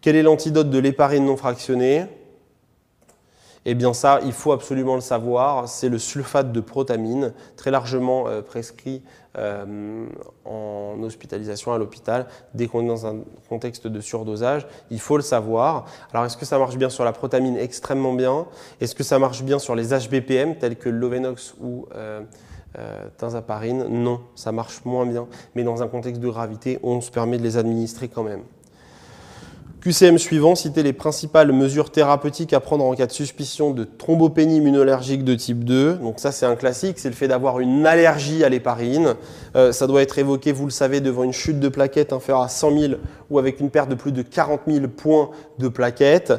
Quel est l'antidote de l'héparine non fractionnée? Eh bien ça, il faut absolument le savoir, c'est le sulfate de protamine, très largement prescrit en hospitalisation à l'hôpital, dès qu'on est dans un contexte de surdosage, il faut le savoir. Alors est-ce que ça marche bien sur la protamine? Extrêmement bien. Est-ce que ça marche bien sur les HBPM, tels que l'Ovenox ou Tinzaparine? Non, ça marche moins bien, mais dans un contexte de gravité, on se permet de les administrer quand même. QCM suivant, citer les principales mesures thérapeutiques à prendre en cas de suspicion de thrombopénie immunoallergique de type 2. Donc ça, c'est un classique, c'est le fait d'avoir une allergie à l'héparine. Ça doit être évoqué, vous le savez, devant une chute de plaquettes inférieure à 100 000 ou avec une perte de plus de 40 000 points de plaquettes,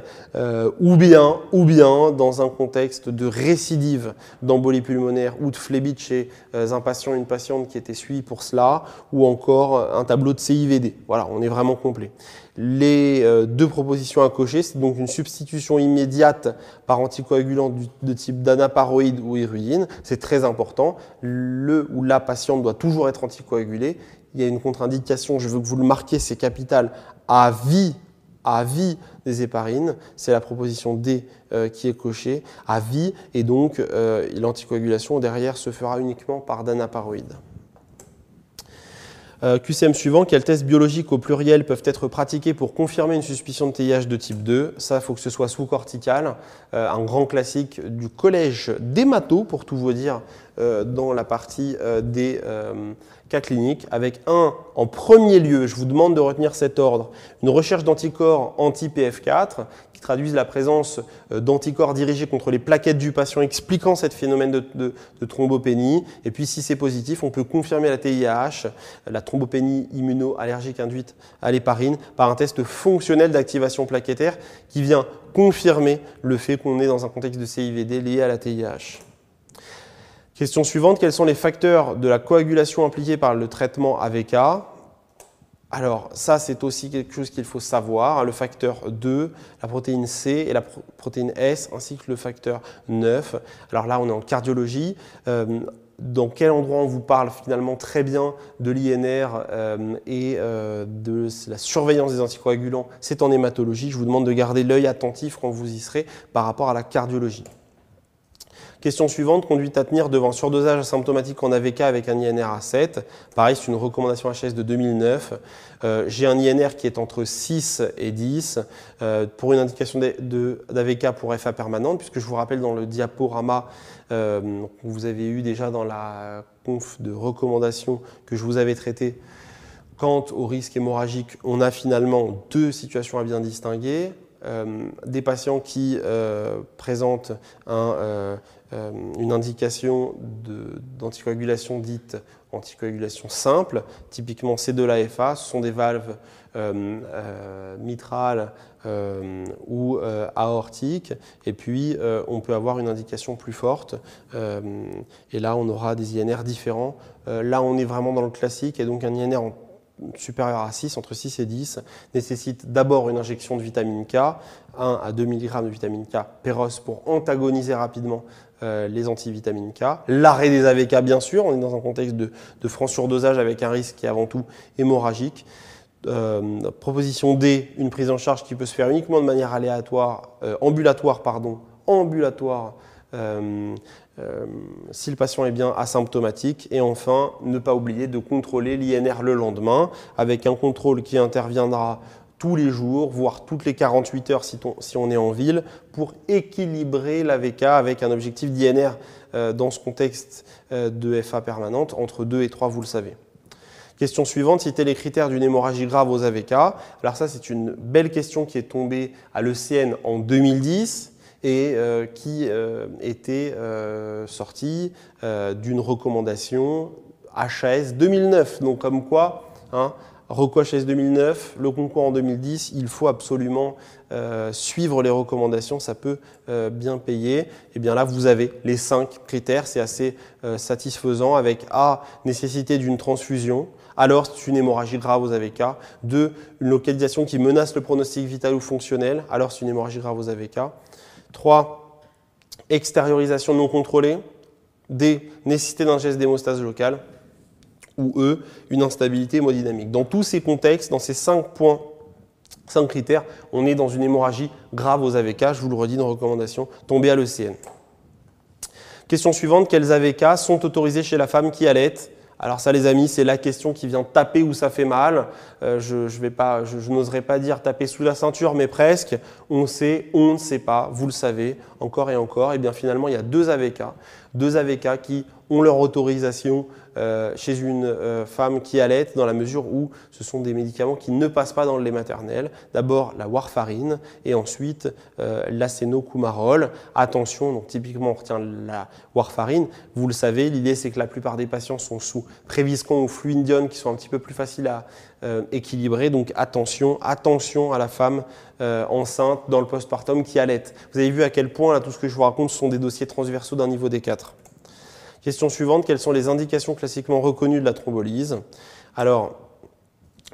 ou bien dans un contexte de récidive d'embolie pulmonaire ou de phlébite chez un patient, une patiente qui était suivie pour cela, ou encore un tableau de CIVD. Voilà, on est vraiment complet. Les deux propositions à cocher, c'est donc une substitution immédiate par anticoagulant de type d'anaparoïde ou hirudine. C'est très important. Le ou la patiente doit toujours être anticoagulée. Il y a une contre-indication, je veux que vous le marquiez, c'est capital, à vie des héparines. C'est la proposition D qui est cochée, à vie, et donc l'anticoagulation derrière se fera uniquement par d'anaparoïde. QCM suivant, quels tests biologiques au pluriel peuvent être pratiqués pour confirmer une suspicion de TIH de type 2? Ça, il faut que ce soit sous-cortical, un grand classique du collège d'hémato, pour tout vous dire, dans la partie des cas cliniques, avec en premier lieu, je vous demande de retenir cet ordre, une recherche d'anticorps anti-PF4 qui traduisent la présence d'anticorps dirigés contre les plaquettes du patient expliquant ce phénomène de thrombopénie. Et puis si c'est positif, on peut confirmer la TIH, la thrombopénie immunoallergique induite à l'héparine, par un test fonctionnel d'activation plaquettaire qui vient confirmer le fait qu'on est dans un contexte de CIVD lié à la TIH. Question suivante, quels sont les facteurs de la coagulation impliqués par le traitement AVK? Alors ça, c'est aussi quelque chose qu'il faut savoir, le facteur 2, la protéine C et la protéine S, ainsi que le facteur 9. Alors là, on est en cardiologie. Dans quel endroit on vous parle finalement très bien de l'INR et de la surveillance des anticoagulants? C'est en hématologie. Je vous demande de garder l'œil attentif quand vous y serez par rapport à la cardiologie. Question suivante, conduite à tenir devant surdosage asymptomatique en AVK avec un INR à 7. Pareil, c'est une recommandation HS de 2009. J'ai un INR qui est entre 6 et 10 pour une indication d'AVK pour FA permanente, puisque je vous rappelle dans le diaporama que vous avez eu déjà dans la conf de recommandation que je vous avais traité. Quant au risque hémorragique, on a finalement deux situations à bien distinguer. Des patients qui présentent une indication d'anticoagulation dite anticoagulation simple, typiquement C2-FA, ce sont des valves mitrales ou aortiques, et puis on peut avoir une indication plus forte, et là on aura des INR différents. Là on est vraiment dans le classique, et donc un INR supérieur à 6, entre 6 et 10, nécessite d'abord une injection de vitamine K, 1 à 2 mg de vitamine K péros pour antagoniser rapidement les antivitamines K. L'arrêt des AVK, bien sûr, on est dans un contexte de franc surdosage avec un risque qui est avant tout hémorragique. Proposition D, une prise en charge qui peut se faire uniquement de manière ambulatoire, si le patient est bien asymptomatique. Et enfin, ne pas oublier de contrôler l'INR le lendemain avec un contrôle qui interviendra tous les jours, voire toutes les 48 heures si on est en ville, pour équilibrer l'AVK avec un objectif d'INR dans ce contexte de FA permanente, entre 2 et 3, vous le savez. Question suivante, citer les critères d'une hémorragie grave aux AVK. Alors ça, c'est une belle question qui est tombée à l'ECN en 2010 et qui était sortie d'une recommandation HAS 2009. Donc comme quoi, Reco HS 2009, le concours en 2010, il faut absolument suivre les recommandations, ça peut bien payer. Et bien là, vous avez les 5 critères, c'est assez satisfaisant avec A, nécessité d'une transfusion, alors c'est une hémorragie grave aux AVK. 2, une localisation qui menace le pronostic vital ou fonctionnel, alors c'est une hémorragie grave aux AVK. 3, extériorisation non contrôlée. D, nécessité d'un geste d'hémostase locale. Ou E, une instabilité hémodynamique. Dans tous ces contextes, dans ces 5 points 5 critères, on est dans une hémorragie grave aux AVK, je vous le redis dans recommandation, tombée à l'ECN. Question suivante, quels AVK sont autorisés chez la femme qui allaite? Alors ça les amis, c'est la question qui vient taper où ça fait mal. Je n'oserais pas dire taper sous la ceinture, mais presque. On sait, on ne sait pas, vous le savez, encore et encore. Et bien finalement, il y a deux AVK qui ont leur autorisation chez une femme qui allaite dans la mesure où ce sont des médicaments qui ne passent pas dans le lait maternel. D'abord la warfarine et ensuite l'acénocumarol. Attention, donc typiquement on retient la warfarine. Vous le savez, l'idée c'est que la plupart des patients sont sous Préviscon ou Fluindione qui sont un petit peu plus faciles à équilibrer. Donc attention à la femme enceinte dans le postpartum qui allaite. Vous avez vu à quel point là, tout ce que je vous raconte ce sont des dossiers transversaux d'un niveau D4. Question suivante, quelles sont les indications classiquement reconnues de la thrombolyse? Alors,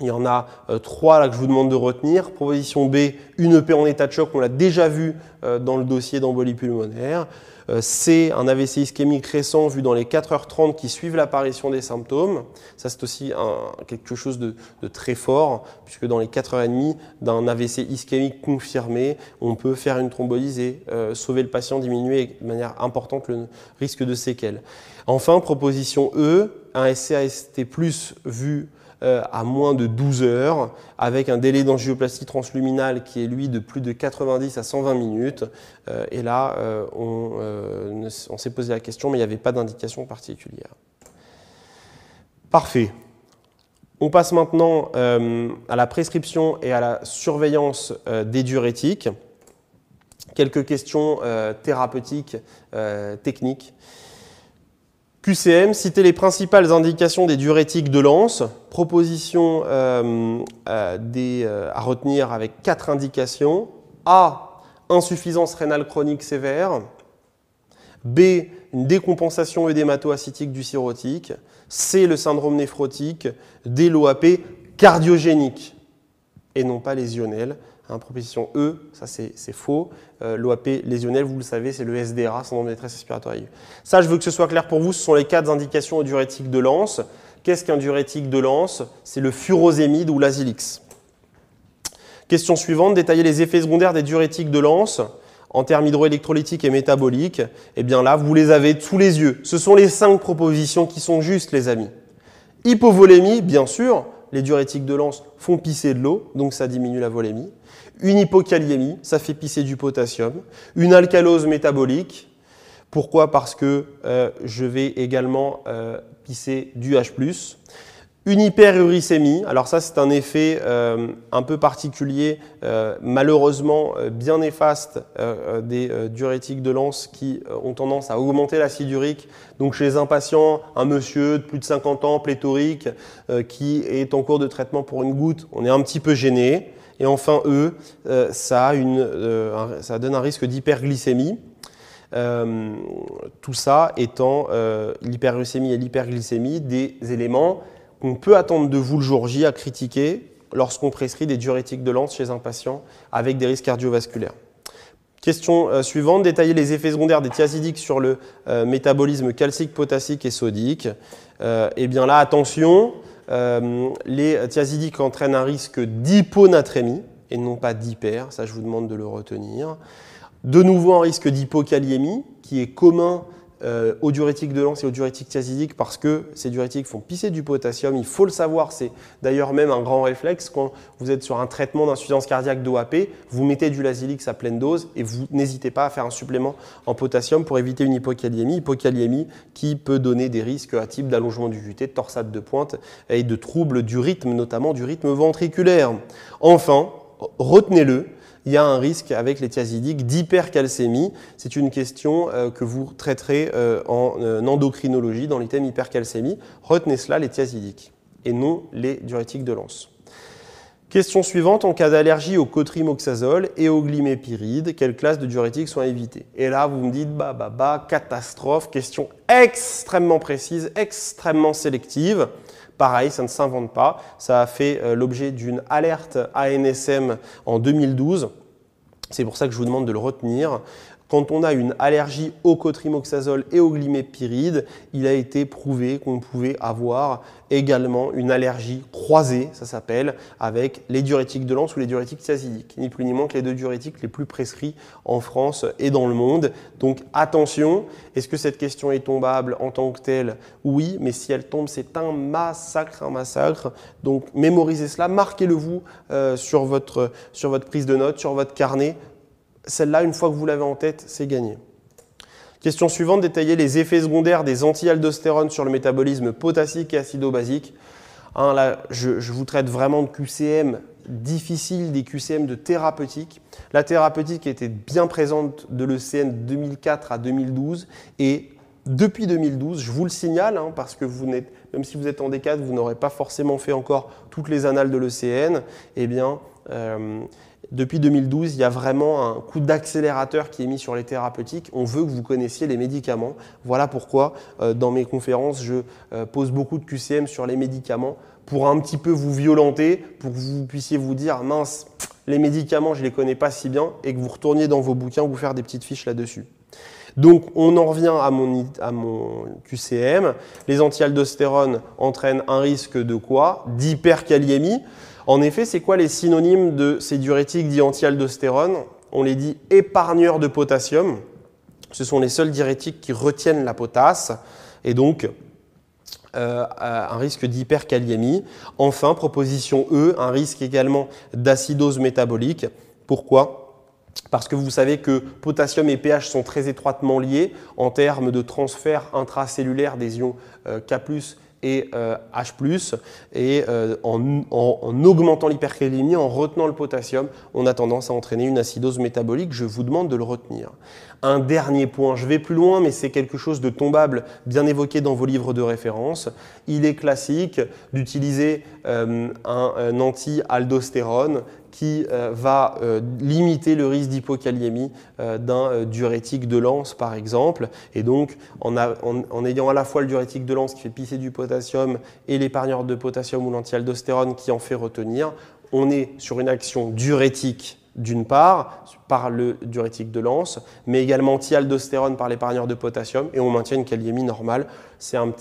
il y en a 3 là que je vous demande de retenir. Proposition B, une EP en état de choc, on l'a déjà vu dans le dossier d'embolie pulmonaire. C, un AVC ischémique récent vu dans les 4h30 qui suivent l'apparition des symptômes. Ça, c'est aussi quelque chose de très fort, puisque dans les 4h30 d'un AVC ischémique confirmé, on peut faire une thrombolyse et sauver le patient, diminuer de manière importante le risque de séquelles. Enfin, proposition E, un SCAST+ vu à moins de 12 heures, avec un délai d'angioplastie transluminale qui est lui de plus de 90 à 120 minutes. Et là, on s'est posé la question, mais il n'y avait pas d'indication particulière. Parfait. On passe maintenant à la prescription et à la surveillance des diurétiques. Quelques questions thérapeutiques, techniques. QCM, citer les principales indications des diurétiques de Lens. Proposition à retenir avec 4 indications. A, insuffisance rénale chronique sévère. B, une décompensation œdémato-ascitique du cirrhotique. C, le syndrome néphrotique. D, l'OAP cardiogénique et non pas lésionnel. Proposition E, ça c'est faux. L'OAP lésionnel, vous le savez, c'est le SDRA, syndrome de détresse respiratoire aiguë. Ça, je veux que ce soit clair pour vous, ce sont les 4 indications au diurétique de Lens. Qu'est-ce qu'un diurétique de Lens? C'est le furosémide ou l'Azilix. Question suivante, détailler les effets secondaires des diurétiques de Lens en termes hydroélectrolytiques et métaboliques. Eh bien là, vous les avez sous les yeux. Ce sont les 5 propositions qui sont justes, les amis. Hypovolémie, bien sûr, les diurétiques de Lens font pisser de l'eau, donc ça diminue la volémie. Une hypokaliémie, ça fait pisser du potassium. Une alcalose métabolique. Pourquoi? Parce que je vais également pisser du H+. Une hyperuricémie, alors ça c'est un effet un peu particulier, malheureusement bien néfaste des diurétiques de Lens qui ont tendance à augmenter l'acide urique. Donc chez un patient, un monsieur de plus de 50 ans, pléthorique, qui est en cours de traitement pour une goutte, on est un petit peu gêné. Et enfin, ça donne un risque d'hyperglycémie. Tout ça étant l'hyperuricémie et l'hyperglycémie des éléments qu'on peut attendre de vous le jour J à critiquer lorsqu'on prescrit des diurétiques de Lens chez un patient avec des risques cardiovasculaires. Question suivante, détailler les effets secondaires des thiazidiques sur le métabolisme calcique, potassique et sodique. Eh bien là, attention. Les thiazidiques entraînent un risque d'hyponatrémie et non pas d'hyper, ça je vous demande de le retenir. De nouveau un risque d'hypokaliémie qui est commun aux diurétiques de Lens et aux diurétiques thiazidiques parce que ces diurétiques font pisser du potassium, il faut le savoir, c'est d'ailleurs même un grand réflexe quand vous êtes sur un traitement d'insuffisance cardiaque d'OAP, vous mettez du Lazilix à pleine dose et vous n'hésitez pas à faire un supplément en potassium pour éviter une hypokaliémie qui peut donner des risques à type d'allongement du QT, de torsade de pointe et de troubles du rythme, notamment du rythme ventriculaire. Enfin, retenez-le, il y a un risque avec les thiazidiques d'hypercalcémie. C'est une question que vous traiterez en endocrinologie dans l'item hypercalcémie. Retenez cela, les thiazidiques, et non les diurétiques de Lens. Question suivante, en cas d'allergie au cotrimoxazole et au glimépiride, quelle classe de diurétiques sont à éviter? Et là, vous me dites, catastrophe, question extrêmement précise, extrêmement sélective. Pareil, ça ne s'invente pas. Ça a fait l'objet d'une alerte ANSM en 2012. C'est pour ça que je vous demande de le retenir. Quand on a une allergie au cotrimoxazole et au glimepiride, il a été prouvé qu'on pouvait avoir également une allergie croisée, ça s'appelle, avec les diurétiques de l'anse ou les diurétiques thiazidiques, ni plus ni moins que les deux diurétiques les plus prescrits en France et dans le monde. Donc attention, est-ce que cette question est tombable en tant que telle? Oui, mais si elle tombe, c'est un massacre, un massacre. Donc mémorisez cela, marquez-le vous sur votre prise de notes, sur votre carnet. Celle-là, une fois que vous l'avez en tête, c'est gagné. Question suivante, détailler les effets secondaires des anti-aldostérone sur le métabolisme potassique et acido-basique. Hein, là, je vous traite vraiment de QCM difficile, des QCM de thérapeutique. La thérapeutique était bien présente de l'ECN 2004 à 2012 et depuis 2012, je vous le signale, hein, parce que même si vous êtes en D4, vous n'aurez pas forcément fait encore toutes les annales de l'ECN, eh bien, depuis 2012, il y a vraiment un coup d'accélérateur qui est mis sur les thérapeutiques. On veut que vous connaissiez les médicaments. Voilà pourquoi, dans mes conférences, je pose beaucoup de QCM sur les médicaments pour un petit peu vous violenter, pour que vous puissiez vous dire « mince, les médicaments, je ne les connais pas si bien » et que vous retourniez dans vos bouquins vous faire des petites fiches là-dessus. Donc, on en revient à mon QCM. Les anti-aldostérones entraînent un risque de quoi? D'hyperkaliémie. En effet, c'est quoi les synonymes de ces diurétiques dits anti-aldostérone? On les dit épargneurs de potassium. Ce sont les seuls diurétiques qui retiennent la potasse et donc un risque d'hyperkaliémie. Enfin, proposition E, un risque également d'acidose métabolique. Pourquoi? Parce que vous savez que potassium et pH sont très étroitement liés en termes de transfert intracellulaire des ions K+, et H+, et en augmentant l'hyperkaliémie, en retenant le potassium, on a tendance à entraîner une acidose métabolique. Je vous demande de le retenir. Un dernier point, je vais plus loin, mais c'est quelque chose de tombable, bien évoqué dans vos livres de référence. Il est classique d'utiliser un anti-aldostérone qui va limiter le risque d'hypokaliémie d'un diurétique de l'anse, par exemple. Et donc, en ayant à la fois le diurétique de l'anse qui fait pisser du potassium et l'épargneur de potassium ou l'anti-aldostérone qui en fait retenir, on est sur une action diurétique d'une part, par le diurétique de l'anse, mais également anti-aldostérone par l'épargneur de potassium, et on maintient une kaliémie normale. C'est une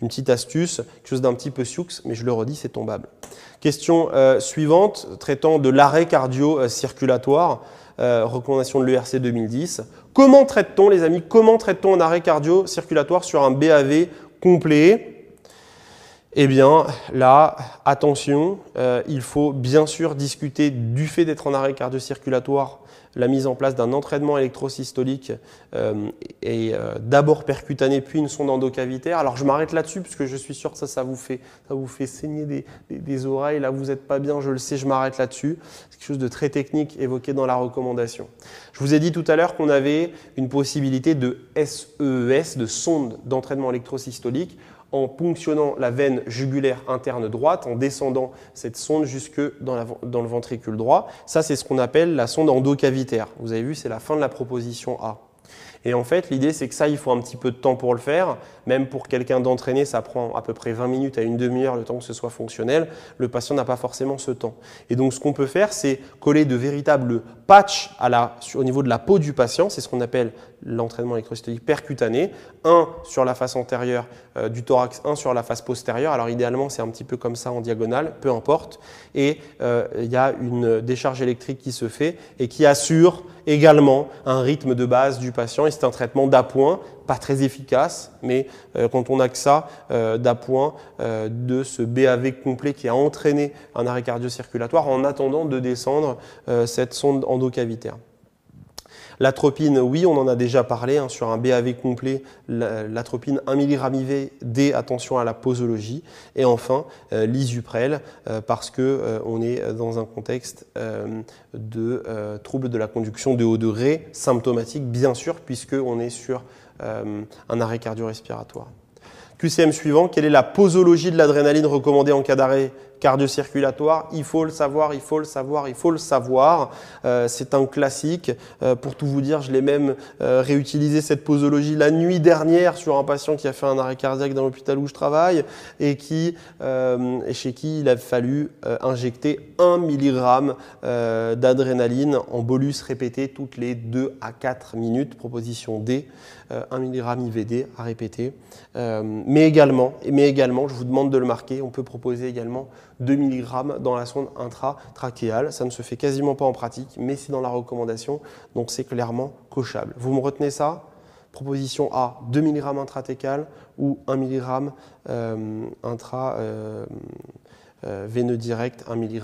petite astuce, quelque chose d'un petit peu sioux, mais je le redis, c'est tombable. Question suivante, traitant de l'arrêt cardio-circulatoire, recommandation de l'ERC 2010. Comment traite-t-on, les amis, comment traite-t-on un arrêt cardio-circulatoire sur un BAV complet? Eh bien, là, attention, il faut bien sûr discuter du fait d'être en arrêt cardio-circulatoire, la mise en place d'un entraînement électrosystolique et d'abord percutané puis une sonde endocavitaire. Alors, je m'arrête là-dessus parce que je suis sûr que ça vous fait saigner des oreilles. Là, vous n'êtes pas bien, je le sais, je m'arrête là-dessus. C'est quelque chose de très technique évoqué dans la recommandation. Je vous ai dit tout à l'heure qu'on avait une possibilité de SEES, de sonde d'entraînement électrosystolique, en ponctionnant la veine jugulaire interne droite, en descendant cette sonde jusque dans le ventricule droit. Ça, c'est ce qu'on appelle la sonde endocavitaire. Vous avez vu, c'est la fin de la proposition A. Et en fait, l'idée, c'est que ça, il faut un petit peu de temps pour le faire. Même pour quelqu'un d'entraîné, ça prend à peu près 20 minutes à une demi-heure le temps que ce soit fonctionnel. Le patient n'a pas forcément ce temps. Et donc, ce qu'on peut faire, c'est coller de véritables patchs au niveau de la peau du patient. C'est ce qu'on appelle l'entraînement électrosystolique percutané. Un sur la face antérieure du thorax, un sur la face postérieure. Alors, idéalement, c'est un petit peu comme ça en diagonale, peu importe. Et il y a une décharge électrique qui se fait et qui assure également un rythme de base du patient. Et c'est un traitement d'appoint, pas très efficace, mais quand on n'a que ça, d'appoint de ce BAV complet qui a entraîné un arrêt cardio-circulatoire en attendant de descendre cette sonde endocavitaire. L'atropine, oui, on en a déjà parlé sur un BAV complet, l'atropine 1 mg IV, attention à la posologie. Et enfin, l'Isuprel, parce qu'on est dans un contexte de trouble de la conduction de haut degré, symptomatique bien sûr, puisqu'on est sur un arrêt cardio-respiratoire. QCM suivant, quelle est la posologie de l'adrénaline recommandée en cas d'arrêt cardio-circulatoire. Il faut le savoir, il faut le savoir, il faut le savoir. C'est un classique. Pour tout vous dire, je l'ai même réutilisé cette posologie la nuit dernière sur un patient qui a fait un arrêt cardiaque dans l'hôpital où je travaille et chez qui il a fallu injecter 1 mg d'adrénaline en bolus répété toutes les 2 à 4 minutes. Proposition D, 1 mg IVD à répéter. Mais également, je vous demande de le marquer, on peut proposer également 2 mg dans la sonde intratrachéale. Ça ne se fait quasiment pas en pratique, mais c'est dans la recommandation, donc c'est clairement cochable. Vous me retenez ça? Proposition A, 2 mg intrathecale ou 1 mg veineux direct, 1 mg.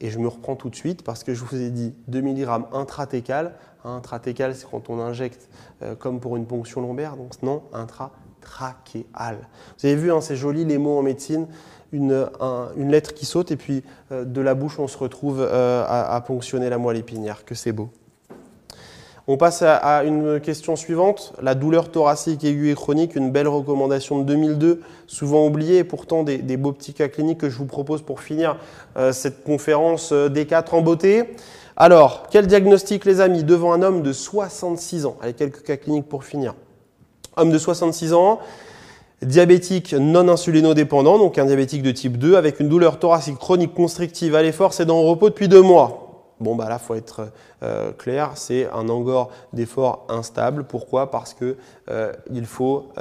Et je me reprends tout de suite parce que je vous ai dit 2 mg intrathecale. Intrathecale, c'est quand on injecte comme pour une ponction lombaire, donc non, intratrachéale. Vous avez vu, hein, c'est joli les mots en médecine, une lettre qui saute et puis de la bouche on se retrouve à ponctionner la moelle épinière, que c'est beau. On passe à une question suivante, la douleur thoracique aiguë et chronique, une belle recommandation de 2002, souvent oubliée, et pourtant des beaux petits cas cliniques que je vous propose pour finir cette conférence D4 en beauté. Alors, quel diagnostic les amis devant un homme de 66 ans? Allez, quelques cas cliniques pour finir. Homme de 66 ans, diabétique non insulinodépendant, donc un diabétique de type 2, avec une douleur thoracique chronique constrictive à l'effort, c'est dans le repos depuis 2 mois. Bon, bah là, il faut être clair, c'est un angor d'effort instable. Pourquoi? Parce que il faut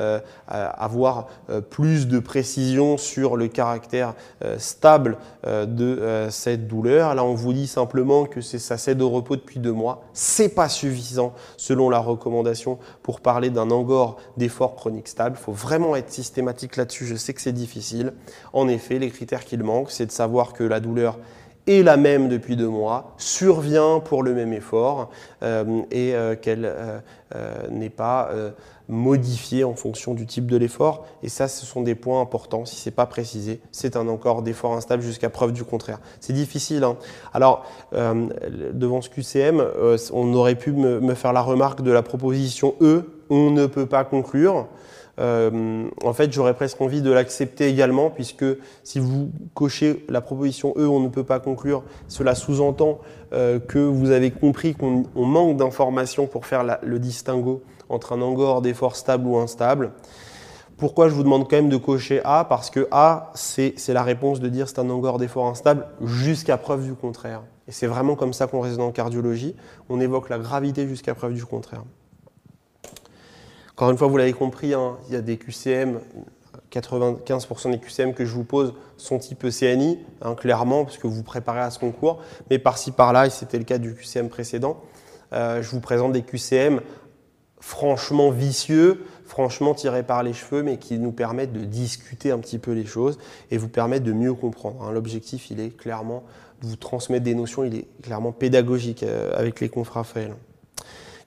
avoir plus de précision sur le caractère stable de cette douleur. Là, on vous dit simplement que ça cède au repos depuis 2 mois. C'est pas suffisant selon la recommandation pour parler d'un angor d'effort chronique stable. Il faut vraiment être systématique là-dessus. Je sais que c'est difficile. En effet, les critères qu'il manque, c'est de savoir que la douleur est la même depuis 2 mois, survient pour le même effort et qu'elle n'est pas modifiée en fonction du type de l'effort. Et ça, ce sont des points importants. Si ce n'est pas précisé, c'est un encore d'effort instable jusqu'à preuve du contraire. C'est difficile, hein. Alors, devant ce QCM, on aurait pu me faire la remarque de la proposition E, on ne peut pas conclure. En fait, j'aurais presque envie de l'accepter également, puisque si vous cochez la proposition E, on ne peut pas conclure, cela sous-entend que vous avez compris qu'on manque d'informations pour faire le distinguo entre un angor d'effort stable ou instable. Pourquoi je vous demande quand même de cocher A? Parce que A, c'est la réponse de dire c'est un angor d'effort instable jusqu'à preuve du contraire. Et c'est vraiment comme ça qu'on raisonne en cardiologie. On évoque la gravité jusqu'à preuve du contraire. Encore une fois, vous l'avez compris, hein, il y a des QCM, 95% des QCM que je vous pose sont type CNI, hein, clairement, parce que vous vous préparez à ce concours. Mais par-ci, par-là, et c'était le cas du QCM précédent, je vous présente des QCM franchement vicieux, franchement tirés par les cheveux, mais qui nous permettent de discuter un petit peu les choses et vous permettent de mieux comprendre, hein. L'objectif, il est clairement de vous transmettre des notions, il est clairement pédagogique avec les confs Raphaël.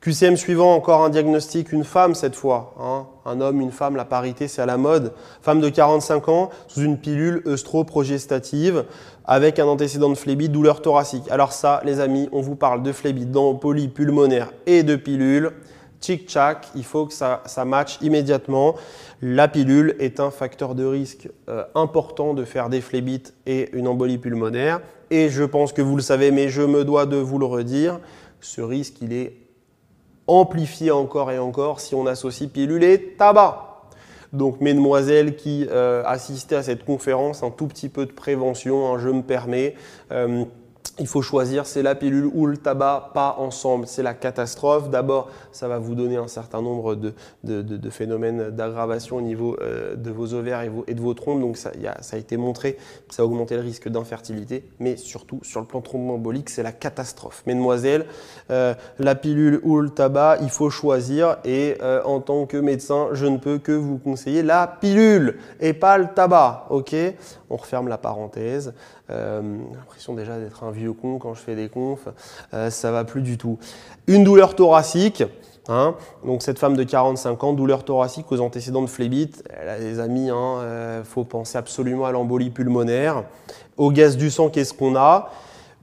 QCM suivant, encore un diagnostic, une femme cette fois, hein. Un homme, une femme, la parité c'est à la mode. Femme de 45 ans, sous une pilule œstroprogestative, avec un antécédent de phlébite, douleur thoracique. Alors ça, les amis, on vous parle de phlébite, d'embolie pulmonaire et de pilule. Tchic-tchac, il faut que ça matche immédiatement. La pilule est un facteur de risque important de faire des phlébites et une embolie pulmonaire. Et je pense que vous le savez, mais je me dois de vous le redire, ce risque, il est amplifié encore et encore si on associe pilule et tabac. Donc, mesdemoiselles qui assistaient à cette conférence, un tout petit peu de prévention, hein, je me permets. Il faut choisir, c'est la pilule ou le tabac, pas ensemble. C'est la catastrophe. D'abord, ça va vous donner un certain nombre de phénomènes d'aggravation au niveau de vos ovaires et de vos trompes. Donc, ça a été montré que ça a augmenté le risque d'infertilité. Mais surtout, sur le plan thromboembolique, c'est la catastrophe. Mesdemoiselles, la pilule ou le tabac, il faut choisir. Et en tant que médecin, je ne peux que vous conseiller la pilule et pas le tabac. Ok ? On referme la parenthèse. J'ai l'impression déjà d'être un vieux con quand je fais des confs. Ça va plus du tout. Une douleur thoracique. Hein, donc cette femme de 45 ans, douleur thoracique aux antécédents de phlébite. Elle a des amis, faut penser absolument à l'embolie pulmonaire. Au gaz du sang, qu'est-ce qu'on a?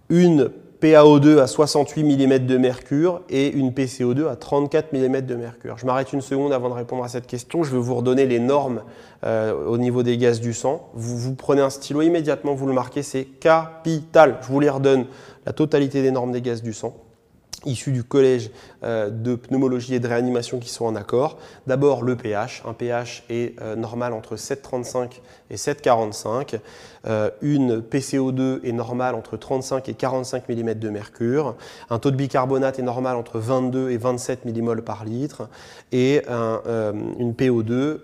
Une PaO2 à 68 mm de mercure et une PCO2 à 34 mm de mercure. Je m'arrête une seconde avant de répondre à cette question. Je vais vous redonner les normes au niveau des gaz du sang. Vous prenez un stylo immédiatement, vous le marquez, c'est capital. Je vous les redonne, la totalité des normes des gaz du sang, issus du collège de pneumologie et de réanimation qui sont en accord. D'abord le pH. Un pH est normal entre 7,35 et 7,45. Une PCO2 est normale entre 35 et 45 mm de mercure. Un taux de bicarbonate est normal entre 22 et 27 mmol par litre. Et une PO2,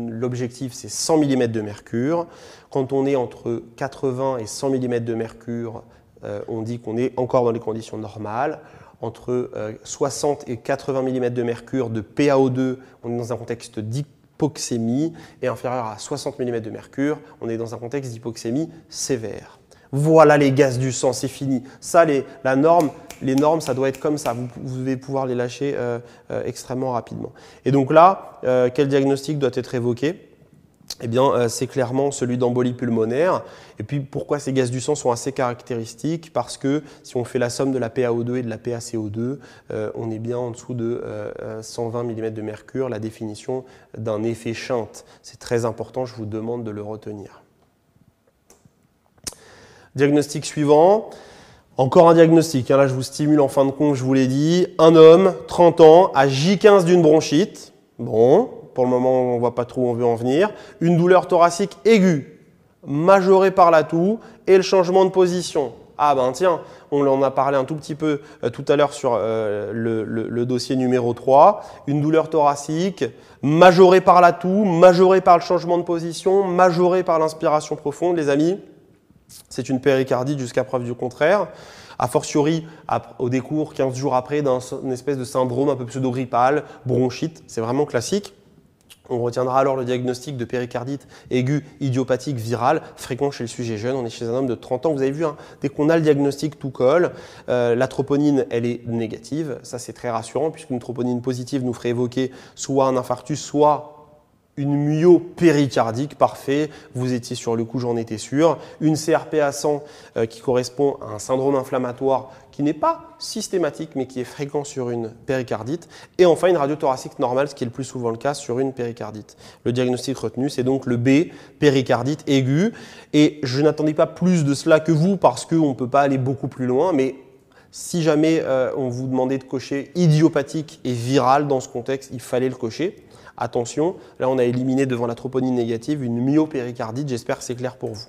l'objectif c'est 100 mm de mercure. Quand on est entre 80 et 100 mm de mercure, on dit qu'on est encore dans les conditions normales. Entre 60 et 80 mm de mercure de PaO2, on est dans un contexte d'hypoxémie, et inférieur à 60 mm de mercure, on est dans un contexte d'hypoxémie sévère. Voilà les gaz du sang, c'est fini. Ça, les normes, ça doit être comme ça. Vous devez pouvoir les lâcher extrêmement rapidement. Et donc là, quel diagnostic doit être évoqué ? Eh bien, c'est clairement celui d'embolie pulmonaire. Et puis, pourquoi ces gaz du sang sont assez caractéristiques ? Parce que si on fait la somme de la PaO2 et de la PaCO2, on est bien en dessous de 120 mm de mercure, la définition d'un effet Shunt. C'est très important, je vous demande de le retenir. Diagnostic suivant. Encore un diagnostic. Là, je vous stimule en fin de compte, je vous l'ai dit. Un homme, 30 ans, à J15 d'une bronchite. Bon. Pour le moment, on ne voit pas trop où on veut en venir. Une douleur thoracique aiguë, majorée par la toux et le changement de position. Ah ben tiens, on en a parlé un tout petit peu tout à l'heure sur le dossier numéro 3. Une douleur thoracique, majorée par la toux, majorée par le changement de position, majorée par l'inspiration profonde. Les amis, c'est une péricardite jusqu'à preuve du contraire. A fortiori, au décours, 15 jours après, d'une espèce de syndrome un peu pseudo-grippal, bronchite, c'est vraiment classique. On retiendra alors le diagnostic de péricardite aiguë idiopathique virale, fréquent chez le sujet jeune. On est chez un homme de 30 ans. Vous avez vu, hein, dès qu'on a le diagnostic, tout colle. La troponine, elle est négative. Ça, c'est très rassurant puisqu'une troponine positive nous ferait évoquer soit un infarctus, soit une myopéricardique, parfait, vous étiez sur le coup, j'en étais sûr. Une CRP à 100 qui correspond à un syndrome inflammatoire qui n'est pas systématique mais qui est fréquent sur une péricardite. Et enfin, une radio thoracique normale, ce qui est le plus souvent le cas sur une péricardite. Le diagnostic retenu, c'est donc le B, péricardite aiguë. Et je n'attendais pas plus de cela que vous parce qu'on ne peut pas aller beaucoup plus loin, mais si jamais on vous demandait de cocher idiopathique et virale dans ce contexte, il fallait le cocher. Attention, là on a éliminé devant la troponine négative une myopéricardite, j'espère que c'est clair pour vous.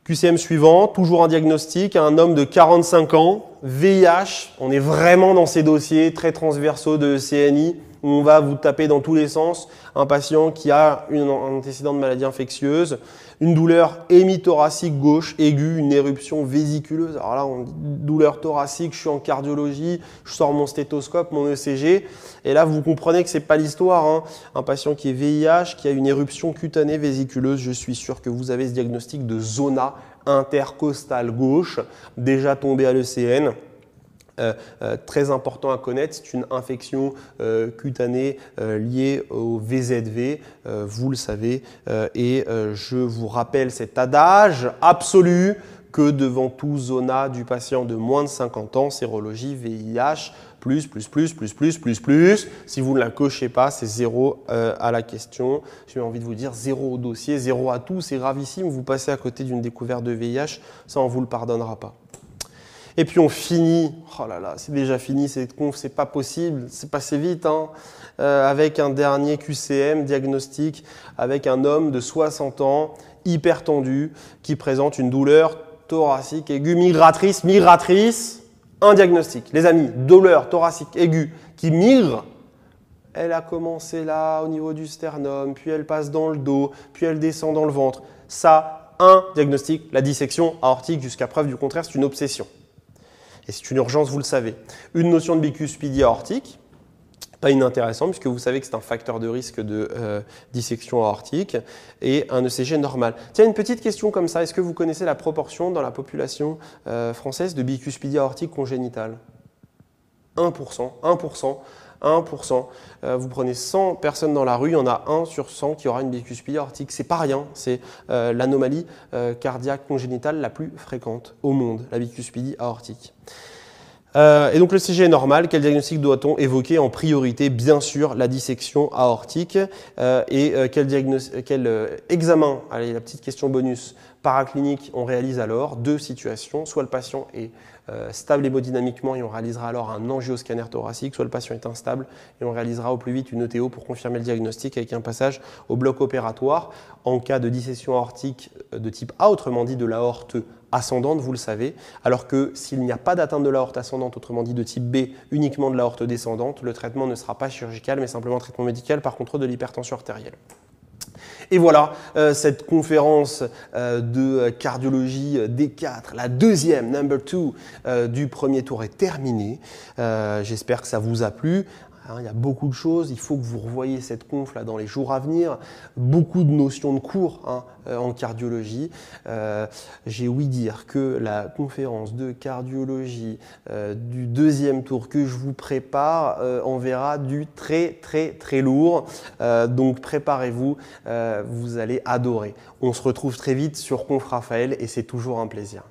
QCM suivant, toujours un diagnostic, un homme de 45 ans, VIH, on est vraiment dans ces dossiers très transversaux de CNI, où on va vous taper dans tous les sens, un patient qui a un antécédent de maladie infectieuse, une douleur hémithoracique gauche aiguë, une éruption vésiculeuse. Alors là, on dit douleur thoracique, je suis en cardiologie, je sors mon stéthoscope, mon ECG, et là vous comprenez que c'est pas l'histoire. Hein. Un patient qui est VIH, qui a une éruption cutanée vésiculeuse, je suis sûr que vous avez ce diagnostic de zona intercostale gauche, déjà tombé à l'ECN. Très important à connaître, c'est une infection cutanée liée au VZV, vous le savez, et je vous rappelle cet adage absolu que devant tout zona du patient de moins de 50 ans, sérologie VIH, plus. Si vous ne la cochez pas, c'est 0 à la question. J'ai envie de vous dire 0 au dossier, 0 à tout, c'est gravissime, vous passez à côté d'une découverte de VIH, ça on ne vous le pardonnera pas. Et puis on finit, oh là là, c'est déjà fini, c'est pas possible, c'est passé vite, hein, avec un dernier QCM diagnostic, avec un homme de 60 ans, hypertendu, qui présente une douleur thoracique aiguë migratrice, un diagnostic. Les amis, douleur thoracique aiguë qui migre, elle a commencé là, au niveau du sternum, puis elle passe dans le dos, puis elle descend dans le ventre. Ça, un diagnostic, la dissection aortique, jusqu'à preuve du contraire, c'est une obsession. Et c'est une urgence, vous le savez. Une notion de bicuspidie aortique, pas inintéressant puisque vous savez que c'est un facteur de risque de dissection aortique et un ECG normal. Tiens, une petite question comme ça, est-ce que vous connaissez la proportion dans la population française de bicuspidie aortique congénitale ? 1%. 1%. Vous prenez 100 personnes dans la rue, il y en a 1 sur 100 qui aura une bicuspidie aortique. C'est pas rien, c'est l'anomalie cardiaque congénitale la plus fréquente au monde, la bicuspidie aortique. Et donc le CG est normal. Quel diagnostic doit-on évoquer en priorité? Bien sûr, la dissection aortique. Quel examen, allez, la petite question bonus, paraclinique, on réalise alors? Deux situations, soit le patient est stable hémodynamiquement et on réalisera alors un angioscanner thoracique, soit le patient est instable et on réalisera au plus vite une ETO pour confirmer le diagnostic avec un passage au bloc opératoire. En cas de dissection aortique de type A, autrement dit de l'aorte ascendante, vous le savez, alors que s'il n'y a pas d'atteinte de l'aorte ascendante, autrement dit de type B, uniquement de l'aorte descendante, le traitement ne sera pas chirurgical mais simplement traitement médical par contrôle de l'hypertension artérielle. Et voilà, cette conférence de cardiologie D4, la deuxième, number 2 du premier tour est terminée. J'espère que ça vous a plu. Il y a beaucoup de choses, il faut que vous revoyiez cette conf là dans les jours à venir, beaucoup de notions de cours en cardiologie. J'ai ouï dire que la conférence de cardiologie du deuxième tour que je vous prépare enverra du très lourd, donc préparez-vous, vous allez adorer. On se retrouve très vite sur Conf Raphaël et c'est toujours un plaisir.